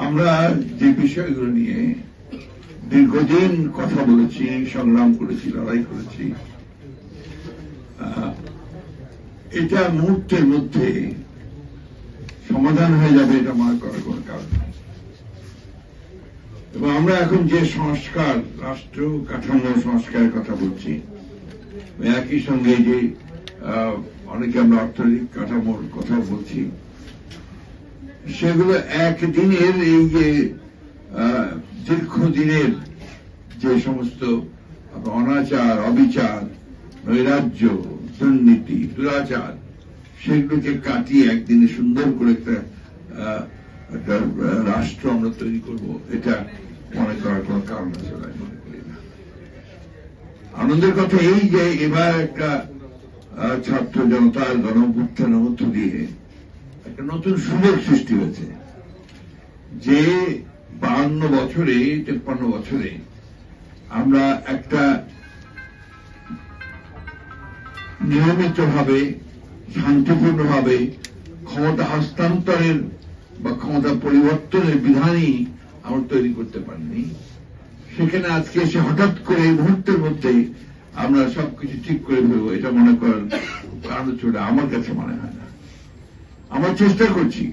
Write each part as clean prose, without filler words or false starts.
আমরা যে বিষয়গুলো নিয়ে দীর্ঘদিন কথা বলেছি, সংগ্রাম করেছি, লড়াই করেছি, এটা মুহূর্তের মধ্যে সমাধান হয়ে যাবে এটা মনে করার কোন কারণ নেই। এবং আমরা এখন যে সংস্কার, রাষ্ট্র কাঠামো সংস্কারের কথা বলছি, একই সঙ্গে যে অনেকে আমরা অর্থনৈতিক কাঠামোর কথা বলছি, সেগুলো একদিনের এই যে দীর্ঘদিনের যে সমস্ত অনাচার, অবিচার, নৈরাজ্য, দুর্নীতি, দুরাচার, সেগুলোকে কাটিয়ে একদিনে সুন্দর করে একটা রাষ্ট্র আমরা তৈরি করব, এটা মনে করার কোন কারণ আছে মনে করি না। আনন্দের কথা এই যে এবার একটা ছাত্র জনতার গণঅভ্যুত্থানের মধ্য দিয়ে একটা নতুন সুযোগ সৃষ্টি হয়েছে, যে 52 বছরে 53 বছরে আমরা একটা নিয়মিতভাবে, শান্তিপূর্ণভাবে ক্ষমতা হস্তান্তরের বা ক্ষমতা পরিবর্তনের বিধানই আমরা তৈরি করতে পারিনি। সেখানে আজকে এসে হঠাৎ করে এই মুহূর্তের মধ্যে আমরা সবকিছু ঠিক করে ফেলবো, এটা মনে করার কারণ ছোট আমার কাছে মনে হয় না। আমরা চেষ্টা করছি,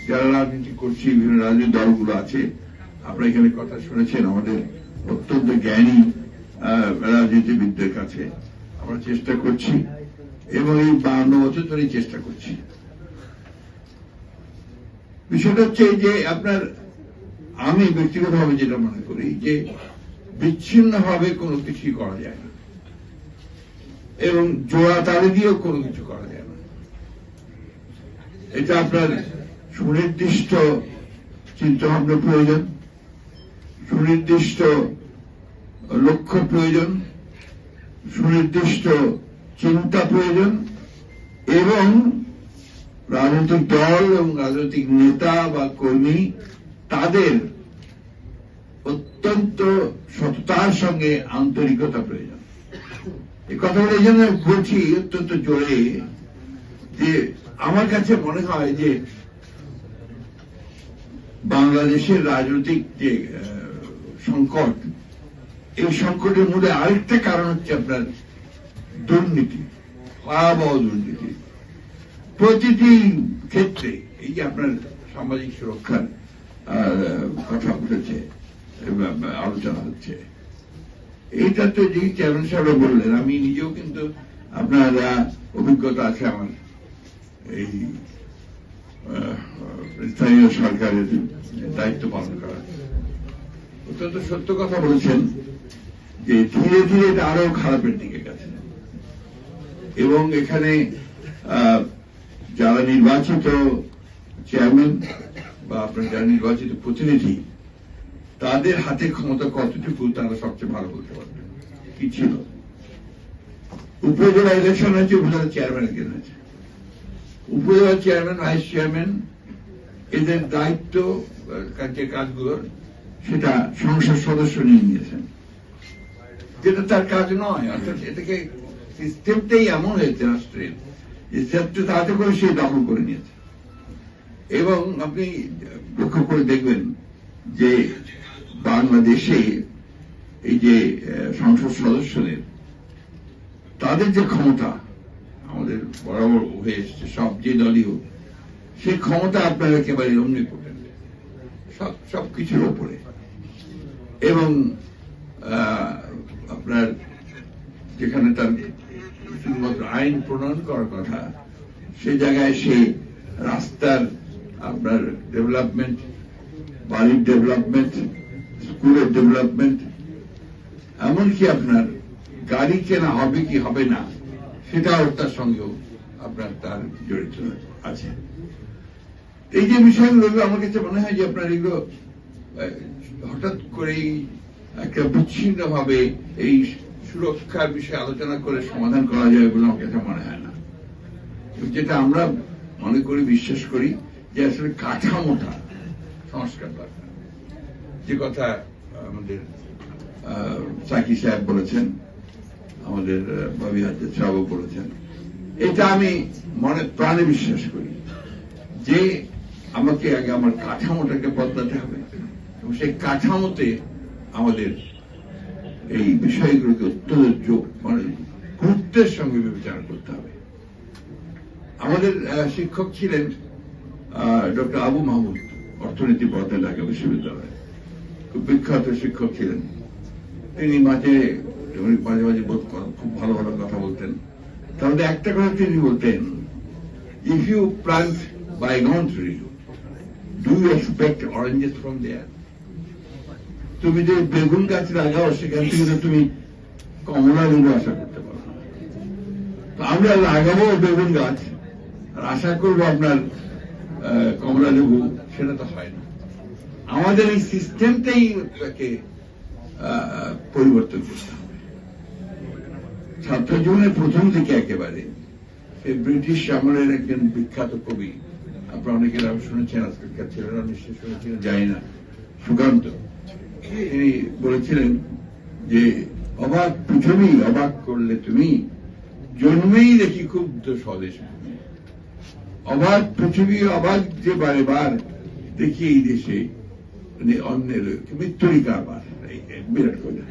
যারা রাজনীতি করছি, বিভিন্ন রাজনৈতিক দলগুলো আছে, আপনারা এখানে কথা শুনেছেন আমাদের অত্যন্ত জ্ঞানী রাজনীতিবিদদের কাছে, আমরা চেষ্টা করছি এবং এই 52 বছর ধরেই চেষ্টা করছি। বিষয়টা হচ্ছে যে আমি ব্যক্তিগতভাবে যেটা মনে করি যে বিচ্ছিন্নভাবে কোনো কিছুই করা যায় না এবং জোড়া তালে দিয়েও কোনো কিছু করা যায় না। এটা আপনার সুনির্দিষ্ট চিন্তাভাবনা প্রয়োজন, সুনির্দিষ্ট লক্ষ্য প্রয়োজন, সুনির্দিষ্ট চিন্তা প্রয়োজন এবং রাজনৈতিক দল এবং রাজনৈতিক নেতা বা কর্মী তাদের অত্যন্ত সততার সঙ্গে আন্তরিকতা প্রয়োজন। এই কথাগুলো এই জন্য বলছি অত্যন্ত জোরে যে আমার কাছে মনে হয় যে বাংলাদেশের রাজনৈতিক যে সংকট, এই সংকটের মধ্যে আরেকটা কারণ হচ্ছে আপনার দুর্নীতি, ভয়াবহ দুর্নীতি প্রতিটি ক্ষেত্রে। এই যে আপনার সামাজিক সুরক্ষার কথা উঠেছে, আলোচনা হচ্ছে, এইটা তো যে চেয়ারম্যান সাহেব বললেন, আমি নিজেও কিন্তু আপনার অভিজ্ঞতা আছে আমার এই স্থানীয় সরকারের দায়িত্ব পালন করার। অত্যন্ত সত্য কথা বলেছেন যে ধীরে ধীরে এটা আরো খারাপের দিকে গেছে এবং এখানে যারা নির্বাচিত চেয়ারম্যান বা আপনার যারা নির্বাচিত প্রতিনিধি, তাদের হাতে ক্ষমতা কতটুকু তারা সবচেয়ে ভালো বলতে পারবেন। কি ছিল উপজেলা ইলেকশন হয়েছে, উপজেলা চেয়ারম্যান হয়েছে, উপজেলা চেয়ারম্যান, ভাইস চেয়ারম্যান, এদের দায়িত্ব যে কাজগুলোর সেটা সংসদ সদস্য নিয়ে নিয়েছেন, যেটা তার কাজ নয়। অর্থাৎ এটাকে সিস্টেমটাই এমন হয়েছে রাষ্ট্রের যে তাতে করে সে দখল করে নিয়েছে। এবং আপনি লক্ষ্য করে দেখবেন যে বাংলাদেশে এই যে সংসদ সদস্যদের তাদের যে ক্ষমতা আমাদের বরাবর হয়ে এসছে, সব যে দলই হোক, সেই ক্ষমতা আপনার একেবারে অমনিপোটেন্ট, সবকিছুর ওপরে। এবং আপনার যেখানে তার শুধুমাত্র আইন প্রণয়ন করার কথা, সে জায়গায় সে রাস্তার আপনার ডেভেলপমেন্ট, বাড়ির ডেভেলপমেন্ট, স্কুলের ডেভেলপমেন্ট, এমনকি আপনার গাড়ি কেনা হবে কি হবে না সেটাও তার সঙ্গেও আপনার তার জড়িত আছে। এই যে বিষয়গুলো আমার কাছে মনে হয় যে আপনার এগুলো হঠাৎ করেই একটা বিচ্ছিন্ন ভাবে এই সুরক্ষার বিষয়ে আলোচনা করে সমাধান করা যাবে বলে আমার কাছে মনে হয় না। যেটা আমরা মনে করি, বিশ্বাস করি যে আসলে কাঠামোটা সংস্কার দরকার। যে কথা আমাদের সাকি সাহেব বলেছেন, আমাদের ভাবি হাজার সাহেবও বলেছেন, এটা আমি মনে প্রাণে বিশ্বাস করি যে আমাকে আগে আমার কাঠামোটাকে বদলাতে হবে। সেই কাঠামোতে আমাদের এই বিষয়গুলোকে অত্যন্ত মানে গুরুত্বের সঙ্গে বিবেচনা করতে হবে। আমাদের শিক্ষক ছিলেন ডক্টর আবু মাহমুদ, অর্থনীতি পড়াতেন ঢাকা বিশ্ববিদ্যালয়ে, খুব বিখ্যাত শিক্ষক ছিলেন। তিনি মাঝে মাঝে খুব ভালো ভালো কথা বলতেন। তাহলে একটা কথা তিনি বলতেন, if you plant baigan tree, do you expect oranges from there? তুমি যে বেগুন গাছ লাগাও সেখান থেকে তো তুমি কমলা লেবু আশা করতে পারো না। তো আমরা লাগাবো বেগুন গাছ আর আশা করবো আপনার কমলা লেবু, সেটা তো হয় না। আমাদের এই সিস্টেমটাই পরিবর্তন করতে হবে। ছাত্র জীবনের প্রথম দিকে একেবারে সেই ব্রিটিশ আমলের একজন বিখ্যাত কবি, আপনারা অনেকের শুনেছেন, আজকালকার ছেলেরা নিশ্চয় শুনেছেন, জানি না, সুকান্ত। তিনি বলেছিলেন যে অবাক পৃথিবী অবাক করলে তুমি, জন্মেই দেখি ক্ষুব্ধ স্বদেশ। অবাক পৃথিবী অবাক যে বারে বার দেখি এই দেশে অন্যের মৃত্যুরিকা আবার, বিরাট কথা।